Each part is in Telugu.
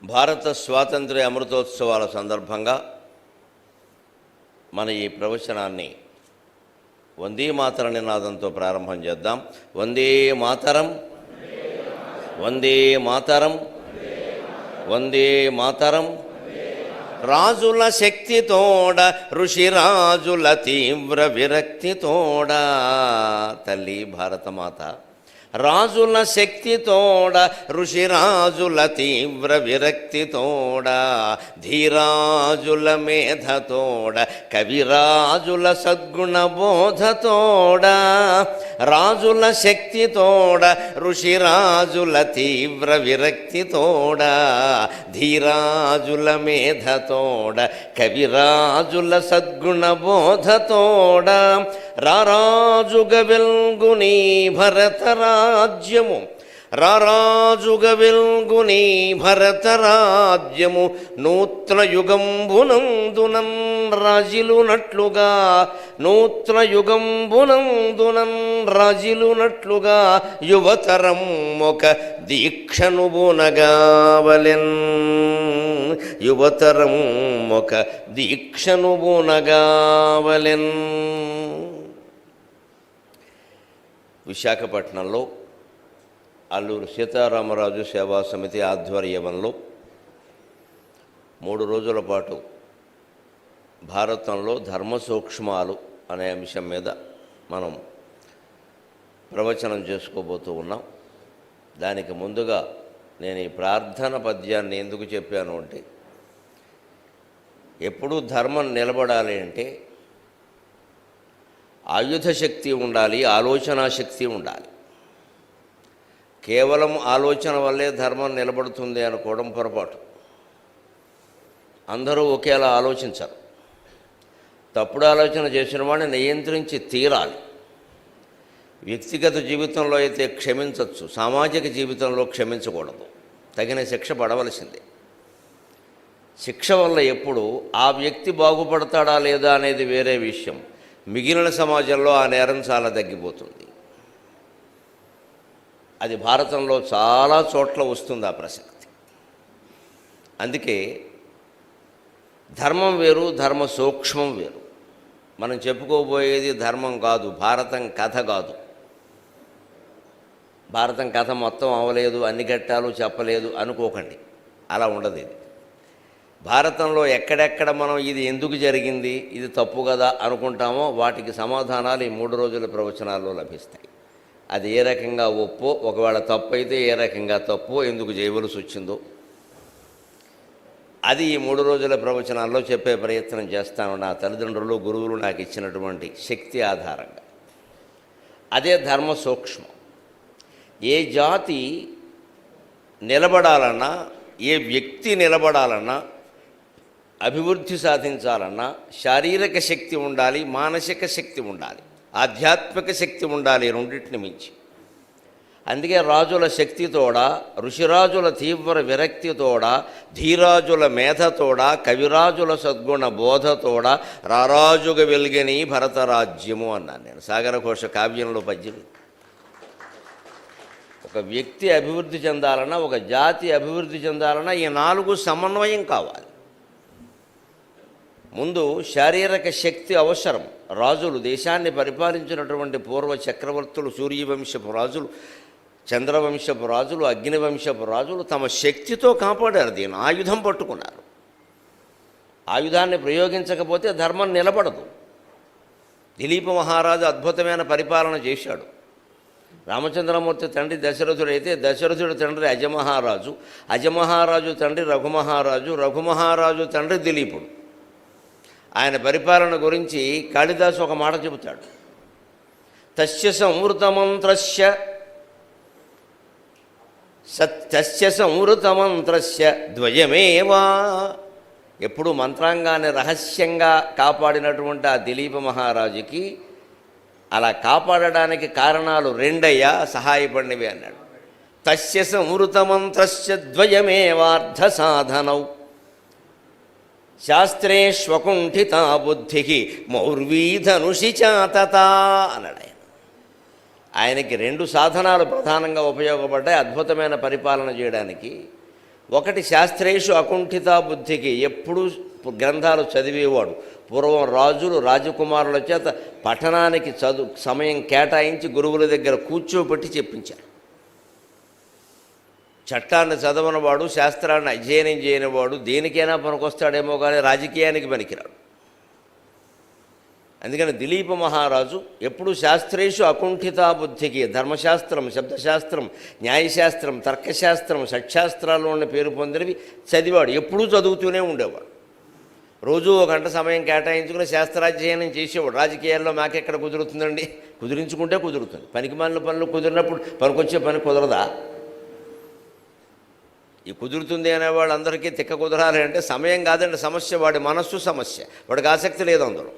భారత స్వాతంత్ర్య అమృతోత్సవాల సందర్భంగా మన ఈ ప్రవచనాన్ని వందే మాతర నినాదంతో ప్రారంభం చేద్దాం. వందే మాతరం, వందే మాతరం, వందే మాతరం. రాజుల శక్తితోడ, ఋషిరాజుల తీవ్ర విరక్తితోడ, తల్లి భారతమాత రాజుల శక్తితోడ, ఋషిరాజుల తీవ్ర విరక్తితోడ, ధీరాజుల మేధతోడ, కవిరాజుల సద్గుణ బోధతోడ, రాజుల శక్తితోడ, ఋషిరాజుల తీవ్ర విరక్తితోడ, ధీరాజుల మేధతోడ, కవిరాజుల సద్గుణ బోధతోడ, రారాజుగ వెల్గుని భరతరాజ్యము, రారాజుగ వెల్గుని భరతరాజ్యము, నూత్న యుగంబునందునం రాజిలునట్లుగా, నూత్న యుగంబునందునం రాజిలునట్లుగా, యువతరం ఒక దీక్షను బూనగావలెన్, యువతరం ఒక దీక్షను బూనగావలెన్. విశాఖపట్నంలో అల్లూరు సీతారామరాజు సేవా సమితి ఆధ్వర్యంలో 3 రోజుల పాటు భారతంలో ధర్మ సూక్ష్మాలు అనే అంశం మీద మనం ప్రవచనం చేసుకోబోతూ ఉన్నాం. దానికి ముందుగా నేను ఈ ప్రార్థన పద్యాన్ని ఎందుకు చెప్పాను అంటే, ఎప్పుడూ ధర్మం నిలబడాలి అంటే ఆయుధ శక్తి ఉండాలి, ఆలోచనా శక్తి ఉండాలి. కేవలం ఆలోచన వల్లే ధర్మం నిలబడుతుంది అనుకోవడం పొరపాటు. అందరూ ఒకేలా ఆలోచించరు. తప్పుడు ఆలోచన చేసిన వాడిని నియంత్రించి తీరాలి. వ్యక్తిగత జీవితంలో అయితే క్షమించవచ్చు, సామాజిక జీవితంలో క్షమించకూడదు. తగిన శిక్ష పడవలసిందే. శిక్ష వల్ల ఎప్పుడు ఆ వ్యక్తి బాగుపడతాడా లేదా అనేది వేరే విషయం. మిగిలిన సమాజంలో ఆ నేరం చాలా తగ్గిపోతుంది. అది భారతంలో చాలా చోట్ల వస్తుంది ఆ ప్రసక్తి. అందుకే ధర్మం వేరు, ధర్మ సూక్ష్మం వేరు. మనం చెప్పుకోబోయేది ధర్మం కాదు, భారతం కథ కాదు. భారతం కథ మొత్తం అవ్వలేదు, అన్ని ఘట్టాలు చెప్పలేదు అనుకోకండి. అలా ఉండదు. ఇది భారతంలో ఎక్కడెక్కడ మనం ఇది ఎందుకు జరిగింది, ఇది తప్పు కదా అనుకుంటామో వాటికి సమాధానాలు ఈ 3 రోజుల ప్రవచనాల్లో లభిస్తాయి. అది ఏ రకంగా ఒప్పో, ఒకవేళ తప్పు అయితే ఏ రకంగా తప్పో, ఎందుకు చేయవలసి వచ్చిందో అది ఈ 3 రోజుల ప్రవచనాల్లో చెప్పే ప్రయత్నం చేస్తాను. నా తల్లిదండ్రులు, గురువులు నాకు ఇచ్చినటువంటి శక్తి ఆధారంగా. అదే ధర్మ సూక్ష్మం. ఏ జాతి నిలబడాలన్నా, ఏ వ్యక్తి నిలబడాలన్నా, అభివృద్ధి సాధించాలన్నా శారీరక శక్తి ఉండాలి, మానసిక శక్తి ఉండాలి, ఆధ్యాత్మిక శక్తి ఉండాలి, రెండింటిని మించి. అందుకే రాజుల శక్తితోడ, ఋషిరాజుల తీవ్ర విరక్తితోడ, ధీరాజుల మేధతోడ, కవిరాజుల సద్గుణ బోధతోడ, రారాజుగ వెల్గని భరతరాజ్యము అన్నాను నేను. సాగరఘోష కావ్యంలో పద్యం. ఒక వ్యక్తి అభివృద్ధి చెందాలన్నా, ఒక జాతి అభివృద్ధి చెందాలన్నా ఈ 4 సమన్వయం కావాలి. ముందు శారీరక శక్తి అవసరం. రాజులు, దేశాన్ని పరిపాలించినటువంటి పూర్వ చక్రవర్తులు, సూర్యవంశపు రాజులు, చంద్రవంశపు రాజులు, అగ్నివంశపు రాజులు తమ శక్తితో కాపాడారు. దీన్ని ఆయుధం పట్టుకున్నారు. ఆయుధాన్ని ప్రయోగించకపోతే ధర్మం నిలబడదు. దిలీప మహారాజు అద్భుతమైన పరిపాలన చేశాడు. రామచంద్రమూర్తి తండ్రి దశరథుడైతే దశరథుడి తండ్రి అజమహారాజు, అజమహారాజు తండ్రి రఘుమహారాజు, రఘుమహారాజు తండ్రి దిలీపుడు. ఆయన పరిపాలన గురించి కాళిదాసు ఒక మాట చెబుతాడు. తస్య సంవృతమంత్రస్య సత్యస్య సంవృతమంత్రస్య ద్వయమేవా. ఎప్పుడు మంత్రాంగాన్ని రహస్యంగా కాపాడినటువంటి ఆ దిలీప మహారాజుకి అలా కాపాడడానికి కారణాలు 2 అయ్యా, సహాయపడినవి అన్నాడు. తస్య సంవృతమంత్రస్య ద్వయమేవార్థ సాధనౌ శాస్త్రేష్వకుంఠితా బుద్ధి మౌర్వీధనుషి చాతత అన్నాడు ఆయన. ఆయనకి 2 సాధనాలు ప్రధానంగా ఉపయోగపడ్డాయి అద్భుతమైన పరిపాలన చేయడానికి. ఒకటి శాస్త్రేషు అకుంఠితా బుద్ధికి, ఎప్పుడూ గ్రంథాలు చదివేవాడు. పూర్వం రాజులు రాజకుమారుల చేత పఠనానికి సమయం కేటాయించి గురువుల దగ్గర కూర్చోబెట్టి చెప్పించారు. చట్టాన్ని చదవనివాడు, శాస్త్రాన్ని అధ్యయనం చేయనివాడు దేనికైనా పనికొస్తాడేమో కానీ రాజకీయానికి పనికిరాడు. అందుకని దిలీప మహారాజు ఎప్పుడు శాస్త్రేషు అకుంఠితా బుద్ధికి, ధర్మశాస్త్రం, శబ్దశాస్త్రం, న్యాయశాస్త్రం, తర్కశాస్త్రం, షట్శాస్త్రాలు ఉన్న పేరు పొందినవి చదివాడు. ఎప్పుడూ చదువుతూనే ఉండేవాడు. రోజు 1 గంట సమయం కేటాయించుకుని శాస్త్రాధ్యయనం చేసేవాడు. రాజకీయాల్లో మాకెక్కడ కుదురుతుందండి? కుదిరించుకుంటే కుదురుతుంది. పనికిమాలిన పనులు కుదిరినప్పుడు పనికొచ్చే పని కుదరదా? ఈ కుదురుతుంది అనేవాళ్ళు అందరికీ తిక్క కుదరాలి అంటే సమయం కాదండి సమస్య, వాడి మనస్సు సమస్య. వాడికి ఆసక్తి లేదు అందులో.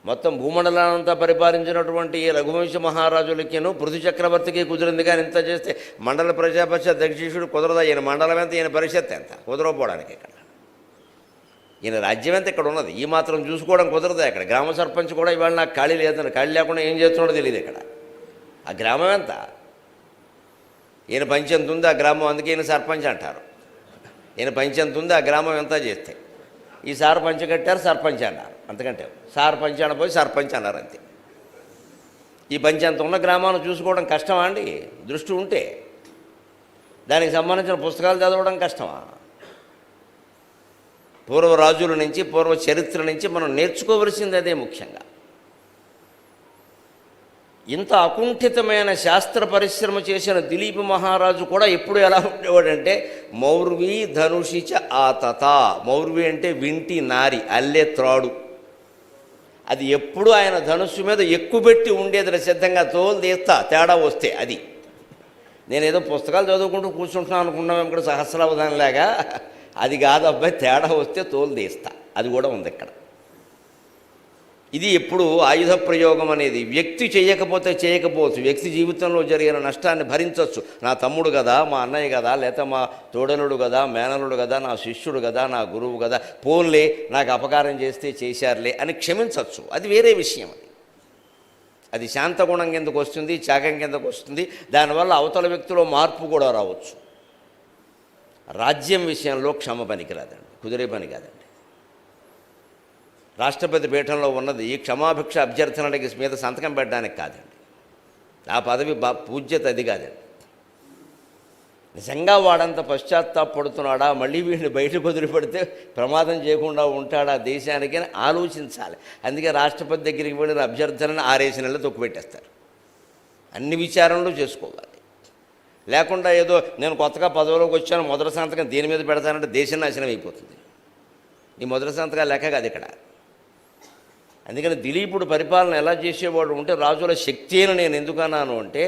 మొత్తం భూమండలానంతా పరిపాలించినటువంటి ఈ రఘువంశ మహారాజులకిను పృథు చక్రవర్తికి కుదిరింది. కానీ ఇంత చేస్తే మండల ప్రజాపరిషత్ అధ్యక్షుడు కుదరదా? ఈయన మండలం ఎంత, ఈయన పరిషత్ ఎంత? కుదరకపోవడానికి ఇక్కడ ఈయన రాజ్యం ఎంత ఇక్కడ ఉన్నది. ఈ మాత్రం చూసుకోవడం కుదరదా? ఇక్కడ గ్రామ సర్పంచ్ కూడా ఇవాళ నాకు ఖాళీ లేదని, ఖాళీ లేకుండా ఏం చేస్తున్నాడో తెలియదు ఇక్కడ. ఆ గ్రామం ఎంత? ఈయన పంచెంత ఉంది ఆ గ్రామం, అందుకే ఈయన సర్పంచ్ అంటారు. ఈయన పంచెంత ఉంది ఆ గ్రామం ఎంత చేస్తే. ఈసారి పంచ కట్టారు, సర్పంచ్ అన్నారు. అంతకంటే సార్ పంచ అనపోయి సర్పంచ్ అన్నారు అంతే. ఈ పంచెంత ఉన్న గ్రామాన్ని చూసుకోవడం కష్టమా అండి? దృష్టి ఉంటే దానికి సంబంధించిన పుస్తకాలు చదవడం కష్టమా? పూర్వ రాజుల నుంచి, పూర్వ చరిత్ర నుంచి మనం నేర్చుకోవలసింది అదే ముఖ్యంగా. ఇంత అకుంఠితమైన శాస్త్ర పరిశ్రమ చేసిన దిలీప మహారాజు కూడా ఎప్పుడు ఎలా ఉండేవాడంటే మౌర్వి ధనుషిచ ఆతత. మౌర్వి అంటే వింటి నారి, అల్లె త్రాడు. అది ఎప్పుడు ఆయన ధనుస్సు మీద ఎక్కుపెట్టి ఉండేది. సిద్ధంగా తోలు తీస్తా తేడా వస్తే. అది నేనేదో పుస్తకాలు చదువుకుంటూ కూర్చుంటున్నాను అనుకున్నాం ఇక్కడ సహస్రావధానిలాగా. అది కాదు అబ్బాయి, తేడా వస్తే తోలు తీస్తా. అది కూడా ఉంది ఇక్కడ. ఇది ఎప్పుడు ఆయుధ ప్రయోగం అనేది వ్యక్తి చేయకపోతే చేయకపోవచ్చు. వ్యక్తి జీవితంలో జరిగిన నష్టాన్ని భరించవచ్చు. నా తమ్ముడు కదా, మా అన్నయ్య కదా, లేకపోతే మా తోడలుడు కదా, మేనలుడు కదా, నా శిష్యుడు కదా, నా గురువు కదా, పోన్లే నాకు అపకారం చేస్తే చేశారులే అని క్షమించవచ్చు. అది వేరే విషయం. అది శాంతగుణం కిందకు వస్తుంది, త్యాగం కిందకు వస్తుంది. దానివల్ల అవతల వ్యక్తిలో మార్పు కూడా రావచ్చు. రాజ్యం విషయంలో క్షమ పనికిరాదండి, కుదిరే పని కాదండి. రాష్ట్రపతి పీఠంలో ఉన్నది క్షమాభిక్ష అభ్యర్థనలకి మీద సంతకం పెట్టడానికి కాదండి. ఆ పదవి పూజ్యత అది కాదండి. నిజంగా వాడంత పశ్చాత్తాపడుతున్నాడా, మళ్ళీ వీడిని బయటకు వదిలిపెడితే ప్రమాదం చేయకుండా ఉంటాడా దేశానికి అని ఆలోచించాలి. అందుకే రాష్ట్రపతి దగ్గరికి వెళ్ళిన అభ్యర్థనను 6 నెలలు తొక్కుపెట్టేస్తారు. అన్ని విచారణలు చేసుకోవాలి. లేకుండా ఏదో నేను కొత్తగా పదవిలోకి వచ్చాను మొదటి సంతకం దీని మీద పెడతానంటే దేశం నాశనం అయిపోతుంది. నీ మొదటి సంతకాలు లెక్క కాదు ఇక్కడ. అందుకని దిలీపుడు పరిపాలన ఎలా చేసేవాడు అంటే రాజుల శక్తి అని నేను ఎందుకన్నాను అంటే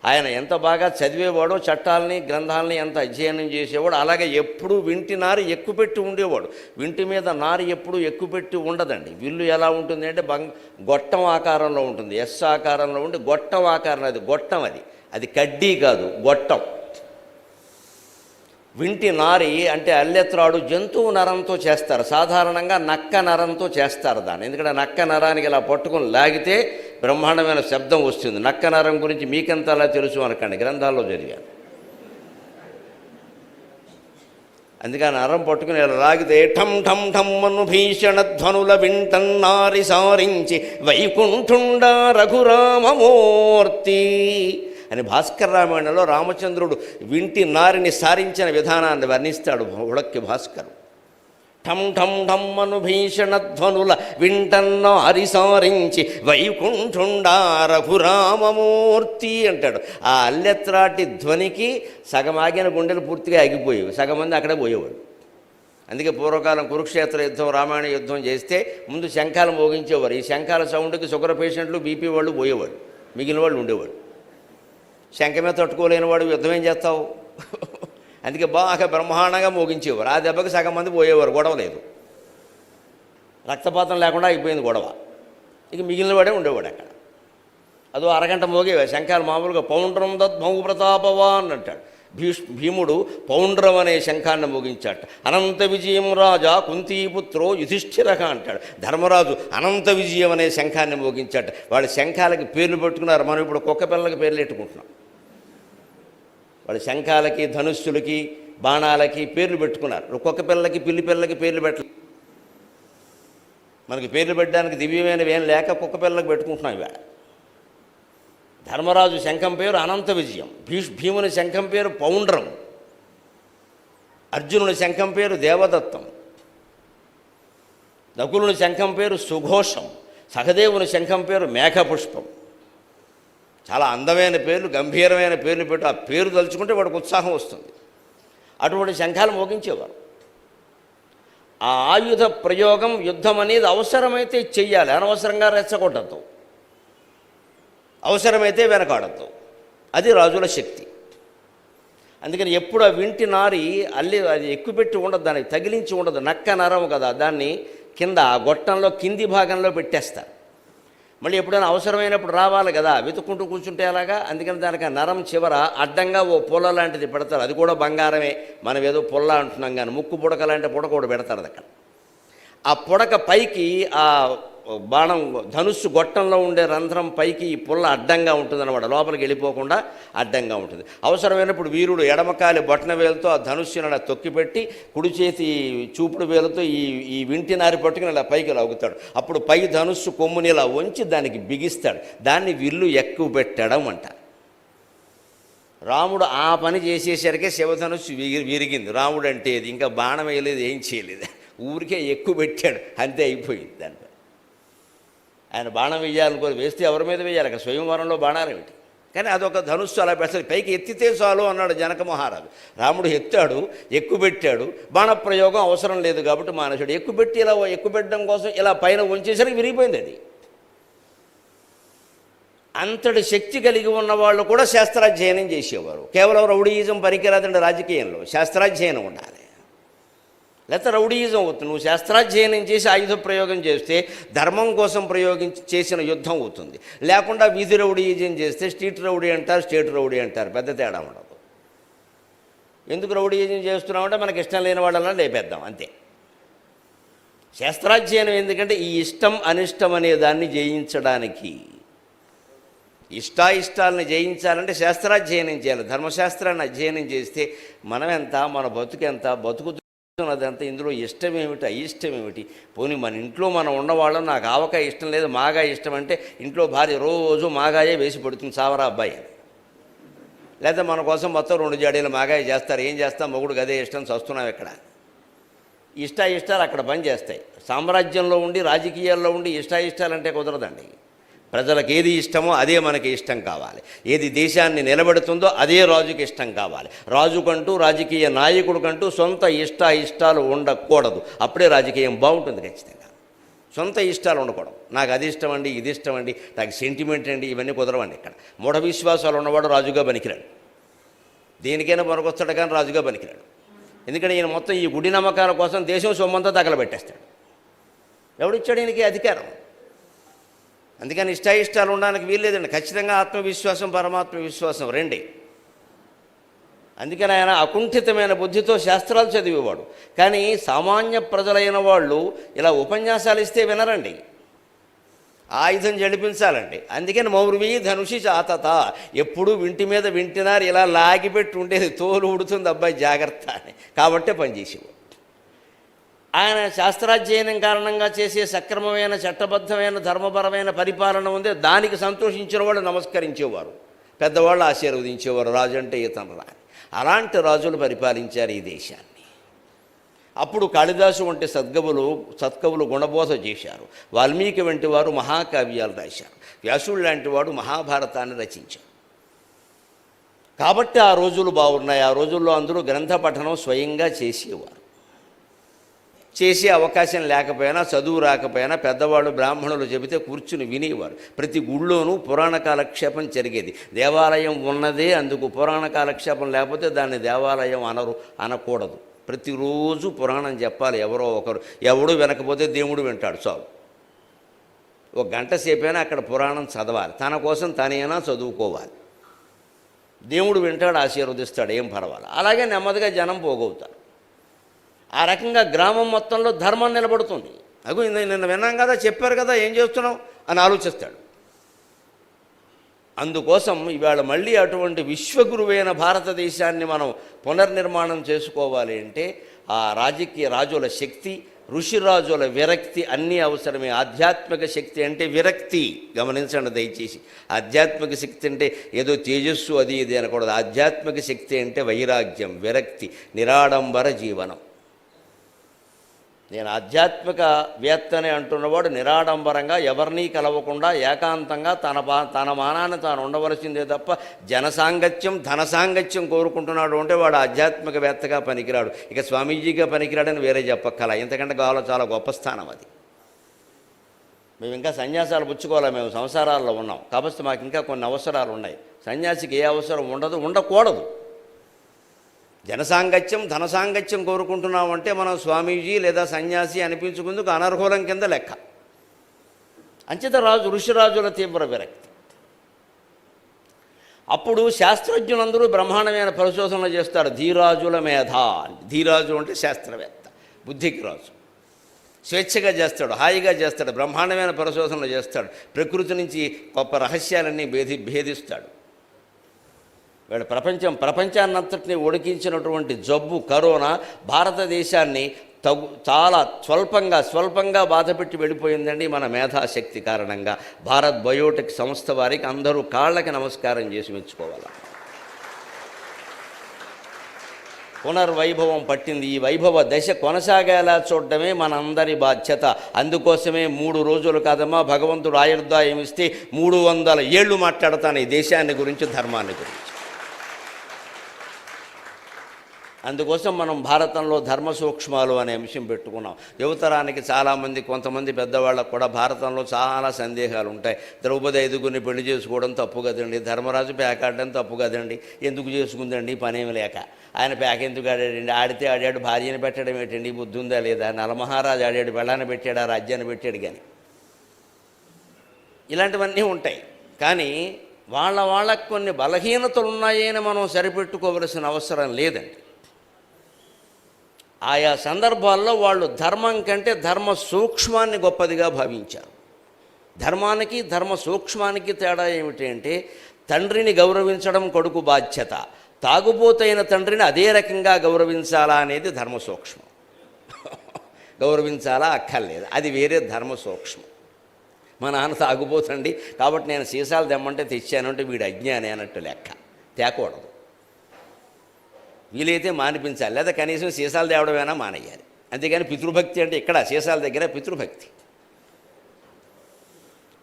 ఆయన ఎంత బాగా చదివేవాడో, చట్టాలని గ్రంథాలని ఎంత అధ్యయనం చేసేవాడు. అలాగే ఎప్పుడూ వింటి నారి ఎక్కుపెట్టి ఉండేవాడు. వింటి మీద నారి ఎప్పుడూ ఎక్కుపెట్టి ఉండదండి. విల్లు ఎలా ఉంటుంది అంటే గొట్టం ఆకారంలో ఉంటుంది. ఎస్ ఆకారంలో ఉండి గొట్టం ఆకారం. అది గొట్టం, అది కడ్డీ కాదు, గొట్టం. వింటి నారి అంటే అల్లెత్రాడు జంతువు నరంతో చేస్తారు. సాధారణంగా నక్క నరంతో చేస్తారు దాన్ని. ఎందుకంటే నక్క నరానికి ఇలా పట్టుకుని లాగితే బ్రహ్మాండమైన శబ్దం వస్తుంది. నక్క నరం గురించి మీకెంత అలా తెలుసు అనకండి, గ్రంథాల్లో చదివాను. అందుకే ఆ నరం పట్టుకుని ఇలా లాగితే ఠం ఠం ఠమ్మను భీషణ ధ్వనుల వింటన్నారి సారించి వైకుంఠుండ రఘురామమూర్తి అని భాస్కర రామాయణంలో రామచంద్రుడు వింటి నారిని సారించిన విధానాన్ని వర్ణిస్తాడు ఉడక్కి భాస్కరు. ఠం ఠం ఠమ్మను భీషణ ధ్వనుల వింటన్నారి సారించి వైకుంఠుండా రఘురామమూర్తి అంటాడు. ఆ అల్లెత్రాటి ధ్వనికి సగం ఆగిన గుండెలు పూర్తిగా ఆగిపోయేవి, సగం మంది అక్కడే పోయేవాడు. అందుకే పూర్వకాలం కురుక్షేత్ర యుద్ధం, రామాయణ యుద్ధం చేస్తే ముందు శంఖాలు మోగించేవారు. ఈ శంఖాల సౌండ్కి షుగర్ పేషెంట్లు, బీపీ వాళ్ళు పోయేవాడు, మిగిలిన వాళ్ళు ఉండేవాడు. శంఖ మీద తట్టుకోలేని వాడు యుద్ధం ఏం చేస్తావు? అందుకే బాగా బ్రహ్మాండంగా మోగించేవారు. ఆ దెబ్బకి సగం మంది పోయేవారు, గొడవ లేదు, రక్తపాతం లేకుండా అయిపోయింది గొడవ. ఇక మిగిలిన వాడే ఉండేవాడు అక్కడ. అదో అరగంట మోగేవా శంఖాలు. మామూలుగా పౌండ్రం దద్భౌ ప్రతాపవాన్ అంటాడు భీముడు. పౌండ్రం అనే శంఖాన్ని మోగించాట. అనంత విజయం రాజా కుంతీపుత్రో యుధిష్ఠిరక అంటాడు ధర్మరాజు. అనంత విజయం అనే శంఖాన్ని మోగించాట. వాళ్ళ శంఖాలకి పేర్లు పెట్టుకున్నారు. మనం ఇప్పుడు కుక్క పిల్లలకి పేర్లు పెట్టుకుంటున్నాం. వాళ్ళ శంఖాలకి ధనుస్సులకి బాణాలకి పేర్లు పెట్టుకున్నారు. ఒక్కొక్క పిల్లలకి పిల్లి పిల్లలకి పేర్లు పెట్టలేదు. మనకి పేర్లు పెట్టడానికి దివ్యమైనవి ఏం లేక కుక్క పిల్లలకు పెట్టుకుంటున్నాం ఇవాళ. ధర్మరాజు శంఖం పేరు అనంత విజయం, భీముని శంఖం పేరు పౌండ్రం, అర్జునుని శంఖం పేరు దేవదత్తం, నకులుని శంఖం పేరు సుఘోషం, సహదేవుని శంఖం పేరు మేఘపుష్పం. చాలా అందమైన పేర్లు, గంభీరమైన పేర్లు పెట్టి ఆ పేరు తలుచుకుంటే వాడికి ఉత్సాహం వస్తుంది. అటువంటి శంఖాలు మోగించేవారు. ఆ ఆయుధ ప్రయోగం, యుద్ధం అనేది అవసరమైతే చెయ్యాలి, అనవసరంగా రెచ్చగొట్టద్దు, అవసరమైతే వెనకాడద్దు. అది రాజుల శక్తి. అందుకని ఎప్పుడు ఆ వింటి నారి అది ఎక్కుపెట్టి ఉండదు, దానికి తగిలించి ఉండదు. నక్క నరం కదా, దాన్ని కింద గొట్టంలో కింది భాగంలో పెట్టేస్తారు. మళ్ళీ ఎప్పుడైనా అవసరమైనప్పుడు రావాలి కదా, వెతుక్కుంటూ కూర్చుంటే అలాగా. అందుకని దానికి ఆ నరం చివర అడ్డంగా ఓ పుల్ల లాంటిది పెడతారు. అది కూడా బంగారమే, మనం ఏదో పుల్ల అంటున్నాం కానీ ముక్కు పుడక లాంటి పుడక కూడా పెడతారు అక్కడ. ఆ పుడక పైకి ఆ బాణం ధనుస్సు గొట్టంలో ఉండే రంధ్రం పైకి ఈ పుల్ల అడ్డంగా ఉంటుందన్నమాట, లోపలికి వెళ్ళిపోకుండా అడ్డంగా ఉంటుంది. అవసరమైనప్పుడు వీరుడు ఎడమకాలి బొట్టన వేలుతో ఆ ధనుస్సుని అలా తొక్కిపెట్టి కుడి చేతి చూపుడు వేలుతో ఈ వింటి నారి పట్టుకుని ఇలా పైకి లాగుతాడు. అప్పుడు పై ధనుస్సు కొమ్ముని ఇలా వంచి దానికి బిగిస్తాడు. దాన్ని విల్లు ఎక్కువ పెట్టడం అంటారు. రాముడు ఆ పని చేసేసరికే శివధనుస్సు విరిగింది. రాముడు అంటే ఇది ఇంకా బాణం వేయలేదు, ఏం చేయలేదు, ఊరికే ఎక్కువ పెట్టాడు, అంతే అయిపోయింది. దానిపై ఆయన బాణం వేయాలనుకోని వేస్తే ఎవరి మీద వేయాలి? అక్కడ స్వయంవరంలో బాణాలు ఏమిటి? కానీ అదొక ధనుస్సు అలా పెడతాడు. పైకి ఎత్తితే చాలు అన్నాడు జనక మహారాజు. రాముడు ఎత్తాడు, ఎక్కువ పెట్టాడు. బాణప్రయోగం అవసరం లేదు కాబట్టి మానేశాడు. ఎక్కువ పెట్టి ఇలా ఎక్కువ పెట్టడం కోసం ఇలా పైన ఉంచేసరికి విరిగిపోయింది అది. అంతటి శక్తి కలిగి ఉన్నవాళ్ళు కూడా శాస్త్రాధ్యయనం చేసేవారు. కేవలం రౌడీయిజం పనికిరాదండి రాజకీయంలో, శాస్త్రాధ్యయనం ఉండాలి. లేకపోతే రౌడీయిజం అవుతుంది. నువ్వు శాస్త్రాధ్యయనం చేసి ఆయుధ ప్రయోగం చేస్తే ధర్మం కోసం చేసిన యుద్ధం అవుతుంది. లేకుండా వీధి రౌడీయిజం చేస్తే స్ట్రీట్ రౌడీ అంటారు, స్టేట్ రౌడీ అంటారు, పెద్ద తేడా ఉండదు. ఎందుకు రౌడీయిజం చేస్తున్నామంటే మనకి ఇష్టం లేని వాళ్ళలా లేపేద్దాం అంతే. శాస్త్రాధ్యయనం ఎందుకంటే ఈ ఇష్టం అనిష్టం అనే దాన్ని జయించడానికి. ఇష్టాయిష్టాలను జయించాలంటే శాస్త్రాధ్యయనం చేయాలి. ధర్మశాస్త్రాన్ని అధ్యయనం చేస్తే మనమెంత, మన బతుకెంత, బతుకుతున్నదంతా, ఇందులో ఇష్టమేమిటి అయిష్టమేమిటి. పోనీ మన ఇంట్లో మనం ఉన్నవాళ్ళం నాకు ఆవకాయ ఇష్టం లేదు, మాగాయ ఇష్టం అంటే ఇంట్లో భార్య రోజు మాగాయే వేసి పడుతుంది, సావరా అబ్బాయి అని. లేదా మన కోసం మొత్తం 2 జాడీలు మాగాయ చేస్తారు. ఏం చేస్తాం, మొగుడు గదే ఇష్టం, చస్తున్నాం ఇక్కడ. ఇష్టాయిష్టాలు అక్కడ పని చేస్తాయి. సామ్రాజ్యంలో ఉండి రాజకీయాల్లో ఉండి ఇష్టాయిష్టాలంటే కుదరదండి. ప్రజలకు ఏది ఇష్టమో అదే మనకి ఇష్టం కావాలి. ఏది దేశాన్ని నిలబెడుతుందో అదే రాజుకి ఇష్టం కావాలి. రాజుకంటూ, రాజకీయ నాయకుడికంటూ సొంత ఇష్టాలు ఉండకూడదు. అప్పుడే రాజకీయం బాగుంటుంది. ఖచ్చితంగా సొంత ఇష్టాలు ఉండకూడదు. నాకు అది ఇష్టం అండి, ఇది ఇష్టం అండి, నాకు సెంటిమెంట్ అండి, ఇవన్నీ కుదరవండి. ఇక్కడ మూఢ విశ్వాసాలు ఉన్నవాడు రాజుగా పనికిరాడు. దేనికైనా పనికొస్తాడు కానీ రాజుగా పనికిరాడు. ఎందుకంటే ఈయన మొత్తం ఈ గుడి నమ్మకాల కోసం దేశం సొమ్మంతా తగలబెట్టేస్తాడు. ఎవడిచ్చాడు ఈయనకి అధికారం? అందుకని ఇష్టాయిష్టాలు ఉండడానికి వీల్లేదండి. ఖచ్చితంగా ఆత్మవిశ్వాసం, పరమాత్మ విశ్వాసం రెండే. అందుకని ఆయన అకుంఠితమైన బుద్ధితో శాస్త్రాలు చదివేవాడు. కానీ సామాన్య ప్రజలైన వాళ్ళు ఇలా ఉపన్యాసాలు ఇస్తే వినరండి, ఆయుధం జడిపించాలండి. అందుకని మౌర్వి ధనుషి చాతత, ఎప్పుడూ వింటి మీద వింటినారు ఇలా లాగిపెట్టి ఉండేది, తోలు ఉడుతుంది అబ్బాయి జాగ్రత్త అని. కాబట్టే పనిచేసేవాడు. ఆయన శాస్త్రాధ్యయనం కారణంగా చేసే సక్రమమైన, చట్టబద్ధమైన, ధర్మపరమైన పరిపాలన ఉంది. దానికి సంతోషించిన వాళ్ళు నమస్కరించేవారు, పెద్దవాళ్ళు ఆశీర్వదించేవారు. రాజు అంటే ఇతను అని. అలాంటి రాజులు పరిపాలించారు ఈ దేశాన్ని. అప్పుడు కాళిదాసు వంటి సత్కవులు గుణబోధ చేశారు. వాల్మీకి వంటి వారు మహాకావ్యాలు రాశారు. వ్యాసుడు లాంటి వాడు మహాభారతాన్ని రచించారు. కాబట్టి ఆ రోజులు బాగున్నాయి. ఆ రోజుల్లో అందరూ గ్రంథ పఠనం స్వయంగా చేసేవారు. చేసే అవకాశం లేకపోయినా, చదువు రాకపోయినా పెద్దవాళ్ళు బ్రాహ్మణులు చెబితే కూర్చుని వినేవారు. ప్రతి గుళ్ళోనూ పురాణ కాలక్షేపం జరిగేది. దేవాలయం ఉన్నదే అందుకు. పురాణ కాలక్షేపం లేకపోతే దాన్ని దేవాలయం అనకూడదు. ప్రతిరోజు పురాణం చెప్పాలి ఎవరో ఒకరు. ఎవడు వినకపోతే దేవుడు వింటాడు చాలు. 1 గంట సేపైనా అక్కడ పురాణం చదవాలి. తన కోసం తనైనా చదువుకోవాలి. దేవుడు వింటాడు, ఆశీర్వదిస్తాడు, ఏం పర్వాలి. అలాగే నెమ్మదిగా జనం పోగవుతారు. ఆ రకంగా గ్రామం మొత్తంలో ధర్మం నిలబడుతుంది. నిన్న విన్నాం కదా, చెప్పారు కదా, ఏం చేస్తున్నాం అని ఆలోచిస్తాడు. అందుకోసం ఇవాళ మళ్ళీ అటువంటి విశ్వగురువైన భారతదేశాన్ని మనం పునర్నిర్మాణం చేసుకోవాలి అంటే ఆ రాజకీయ రాజుల శక్తి, ఋషిరాజుల విరక్తి అన్నీ అవసరమే. ఆధ్యాత్మిక శక్తి అంటే విరక్తి, గమనించండి దయచేసి. ఆధ్యాత్మిక శక్తి అంటే ఏదో తేజస్సు అది ఇది అనకూడదు. ఆధ్యాత్మిక శక్తి అంటే వైరాగ్యం, విరక్తి, నిరాడంబర జీవనం. నేను ఆధ్యాత్మిక వేత్తనే అంటున్నవాడు నిరాడంబరంగా ఎవరినీ కలవకుండా ఏకాంతంగా తన మానాన్ని తాను ఉండవలసిందే తప్ప జనసాంగత్యం ధనసాంగత్యం కోరుకుంటున్నాడు అంటే వాడు ఆధ్యాత్మికవేత్తగా పనికిరాడు. ఇక స్వామీజీగా పనికిరాడని వేరే చెప్పక్కల. ఇంతకంటే కావాలో చాలా గొప్ప స్థానం అది. మేము ఇంకా సన్యాసాలు పుచ్చుకోవాలి, మేము సంసారాల్లో ఉన్నాం కాబట్టి మాకు ఇంకా కొన్ని అవసరాలు ఉన్నాయి. సన్యాసికి ఏ అవసరం ఉండదు, ఉండకూడదు. జనసాంగత్యం ధనసాంగత్యం కోరుకుంటున్నామంటే మనం స్వామీజీ లేదా సన్యాసి అనిపించుకుందుకు అనర్హులం కింద లెక్క. అంచేత ఋషిరాజుల తీవ్ర విరక్తి. అప్పుడు శాస్త్రజ్ఞులందరూ బ్రహ్మాండమైన పరిశోధనలు చేస్తారు. ధీరాజుల మేధ, ధీరాజు అంటే శాస్త్రవేత్త, బుద్ధికి రాజు. స్వేచ్ఛగా చేస్తాడు, హాయిగా చేస్తాడు, బ్రహ్మాండమైన పరిశోధనలు చేస్తాడు, ప్రకృతి నుంచి గొప్ప రహస్యాలన్నీ భేదిస్తాడు. వీడు ప్రపంచాన్నంతటినీ ఉడికించినటువంటి జబ్బు కరోనా భారతదేశాన్ని చాలా స్వల్పంగా బాధపెట్టి వెళ్ళిపోయిందండి మన మేధాశక్తి కారణంగా. భారత్ బయోటెక్ సంస్థ వారికి అందరూ కాళ్ళకి నమస్కారం చేసి మెచ్చుకోవాలి. పునర్వైభవం పట్టింది. ఈ వైభవ దశ కొనసాగేలా చూడడమే మనందరి బాధ్యత. అందుకోసమే 3 రోజులు కాదమ్మా, భగవంతుడు ఆయుర్దాయం ఇస్తే 300 ఏళ్ళు మాట్లాడతాను ఈ దేశాన్ని గురించి, ధర్మాన్ని గురించి. అందుకోసం మనం భారతంలో ధర్మ సూక్ష్మాలు అనే అంశం పెట్టుకున్నాం. యువతరానికి చాలామంది, కొంతమంది పెద్దవాళ్ళకు కూడా భారతంలో చాలా సందేహాలు ఉంటాయి. ద్రౌపది 5గురిని పెళ్లి చేసుకోవడం తప్పు కదండి, ధర్మరాజు పేకాడడం తప్పు కదండి, ఎందుకు చేసుకుందండి పనేమి లేక, ఆయన పేక ఎందుకు ఆడాడండి, ఆడితే ఆడాడు, భార్యను పెట్టడం ఏంటండి, బుద్ధి ఉందా లేదా, నలమహారాజు ఆడాడు, బెళ్ళాన్ని పెట్టాడు, ఆ రాజ్యాన్ని పెట్టాడు. కానీ ఇలాంటివన్నీ ఉంటాయి. కానీ వాళ్ళకు కొన్ని బలహీనతలు ఉన్నాయని మనం సరిపెట్టుకోవలసిన అవసరం లేదండి. ఆయా సందర్భాల్లో వాళ్ళు ధర్మం కంటే ధర్మ సూక్ష్మాన్ని గొప్పదిగా భావించారు. ధర్మానికి ధర్మ సూక్ష్మానికి తేడా ఏమిటి అంటే, తండ్రిని గౌరవించడం కొడుకు బాధ్యత, తాగుబోతైన తండ్రిని అదే రకంగా గౌరవించాలా అనేది ధర్మ సూక్ష్మం. గౌరవించాలా అక్కర్లేదు, అది వేరే ధర్మ సూక్ష్మం. మా నాన్న తాగుబోతండి కాబట్టి నేను సీసాలు తెమ్మంటే తెచ్చానంటే వీడు అజ్ఞాని అన్నట్టు లెక్క. తేకూడదు, వీలైతే మానిపించాలి, లేదా కనీసం సీసాలు తేవడమైనా మానేయాలి. అంతేగాని పితృభక్తి అంటే ఇక్కడ సీసాల దగ్గర పితృభక్తి.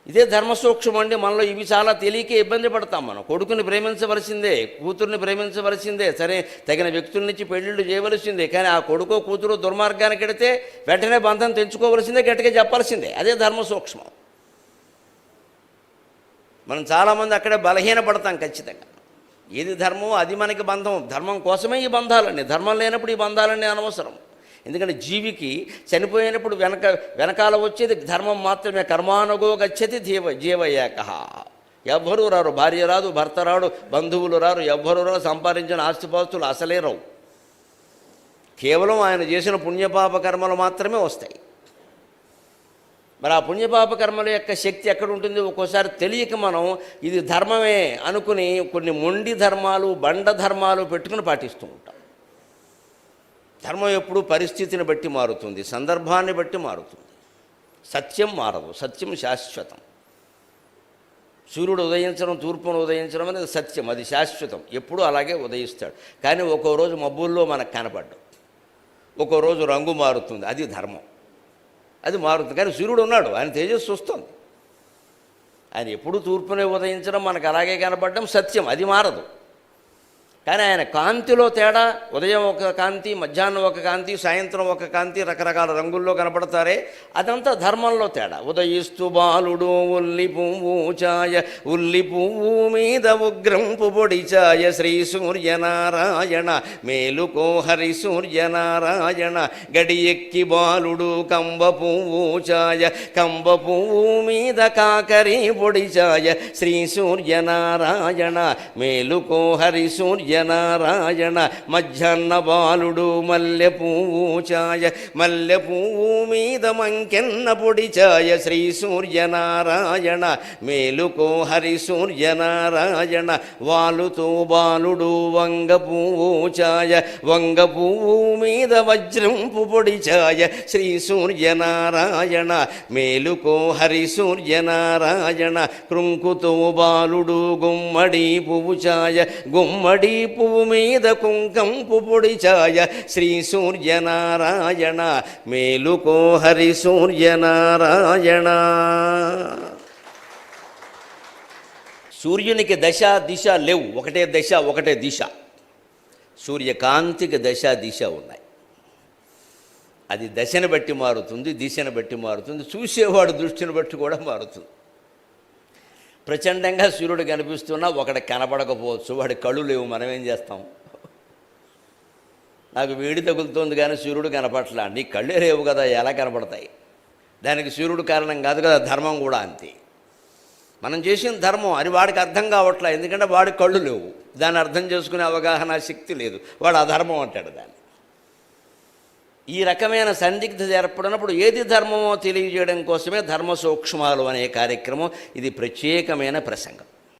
ఇదే ధర్మసూక్ష్మం అండి. మనలో ఇవి చాలా తెలియక ఇబ్బంది పడతాం. మనం కొడుకుని ప్రేమించవలసిందే, కూతుర్ని ప్రేమించవలసిందే, సరే తగిన వ్యక్తుల నుంచి పెళ్ళిళ్ళు చేయవలసిందే. కానీ ఆ కొడుకో కూతురు దుర్మార్గానికి ఎడితే వెంటనే బంధం తెంచుకోవలసిందే, గట్టిగా చెప్పాల్సిందే. అదే ధర్మసూక్ష్మం. మనం చాలామంది అక్కడే బలహీనపడతాం. ఖచ్చితంగా ఏది ధర్మం అది మనకి బంధం. ధర్మం కోసమే ఈ బంధాలన్నీ, ధర్మం లేనప్పుడు ఈ బంధాలన్నీ అనవసరం. ఎందుకంటే జీవికి చనిపోయినప్పుడు వెనకాల వచ్చేది ధర్మం మాత్రమే. కర్మానుగో గచ్చతి జీవయేక. ఎవ్వరూ రారు, భార్య రాదు, భర్త రాడు, బంధువులు రారు, ఎవ్వరూ రారు, సంపాదించిన ఆస్తిపాస్తులు అసలే రావు. కేవలం ఆయన చేసిన పుణ్యపాప కర్మలు మాత్రమే వస్తాయి. మరి ఆ పుణ్యపాప కర్మల యొక్క శక్తి ఎక్కడ ఉంటుంది? ఒక్కోసారి తెలియక మనం ఇది ధర్మమే అనుకుని కొన్ని మొండి ధర్మాలు, బండ ధర్మాలు పెట్టుకుని పాటిస్తూ ఉంటాం. ధర్మం ఎప్పుడు పరిస్థితిని బట్టి మారుతుంది, సందర్భాన్ని బట్టి మారుతుంది. సత్యం మారదు, సత్యం శాశ్వతం. సూర్యుడు ఉదయించడం, తూర్పును ఉదయించడం అనేది సత్యం, అది శాశ్వతం, ఎప్పుడూ అలాగే ఉదయిస్తాడు. కానీ ఒక్కో రోజు మబ్బుల్లో మనకు కనపడ్డం, ఒక్కో రోజు రంగు మారుతుంది, అది ధర్మం, అది మారుతుంది. కానీ సూర్యుడు ఉన్నాడు, ఆయన తేజస్సు వస్తుంది. ఆయన ఎప్పుడు తూర్పునే ఉదయించడం, మనకు అలాగే కనపడడం సత్యం, అది మారదు. కానీ ఆయన కాంతిలో తేడా, ఉదయం ఒక కాంతి, మధ్యాహ్నం ఒక కాంతి, సాయంత్రం ఒక కాంతి, రకరకాల రంగుల్లో కనపడతారే, అదంతా ధర్మంలో తేడా. ఉదయిస్తూ బాలుడు ఉల్లి పువ్వు ఛాయ, ఉల్లి పువ్వు మీద ఉగ్రంపు పొడి ఛాయ, శ్రీ సూర్యనారాయణ మేలుకో హరి సూర్యనారాయణ. గడి ఎక్కి బాలుడు కంబ పువ్వు ఛాయ, కంబ పువ్వు మీద కాకరి పొడి ఛాయ, శ్రీ సూర్యనారాయణ మేలుకో హరి సూర్య సూర్యనారాయణ మధ్యాహ్న బాలుడు మల్లె పువ్వు ఛాయ మల్లె పువ్వు మీద మంకెన్న పొడి ఛాయ శ్రీ సూర్యనారాయణ మేలుకో హరి సూర్యనారాయణ వాలుతో బాలుడు వంగ పువ్వు ఛాయ వంగ పువ్వు మీద వజ్రంపు పొడి ఛాయ శ్రీ సూర్యనారాయణ మేలుకో హరి సూర్యనారాయణ కృంకుతో బాలుడు గుమ్మడి పువ్వు ఛాయ గుమ్మడి పువ్వు మీద కుంకంపు పొడి ఛాయ శ్రీ సూర్యనారాయణ మేలుకో హరి సూర్యనారాయణ. సూర్యునికి దశ దిశ లేవు, ఒకటే దశ ఒకటే దిశ. సూర్యకాంతికి దశ దిశ ఉన్నాయి. అది దశను బట్టి మారుతుంది, దిశను బట్టి మారుతుంది, చూసేవాడు దృష్టిని బట్టి కూడా మారుతుంది. ప్రచండంగా సూర్యుడు కనిపిస్తున్నా ఒకటి కనపడకపోవచ్చు, వాడి కళ్ళు లేవు, మనం ఏం చేస్తాం? నాకు వేడి తగులుతోంది కానీ సూర్యుడు కనపడట్లా, నీ కళ్ళే లేవు కదా, ఎలా కనపడతాయి? దానికి సూర్యుడు కారణం కాదు కదా, ధర్మం కూడా అంతే. మనం చేసిన ధర్మం అది వాడికి అర్థం కావట్లా, ఎందుకంటే వాడి కళ్ళు లేవు, దాన్ని అర్థం చేసుకునే అవగాహన శక్తి లేదు, వాడు అధర్మం అంటాడు దాన్ని. ఈ రకమైన సందిగ్ధత ఏర్పడినప్పుడు ఏది ధర్మమో తెలియజేయడం కోసమే ధర్మ సూక్ష్మాలు అనే కార్యక్రమం. ఇది ప్రత్యేకమైన ప్రసంగం.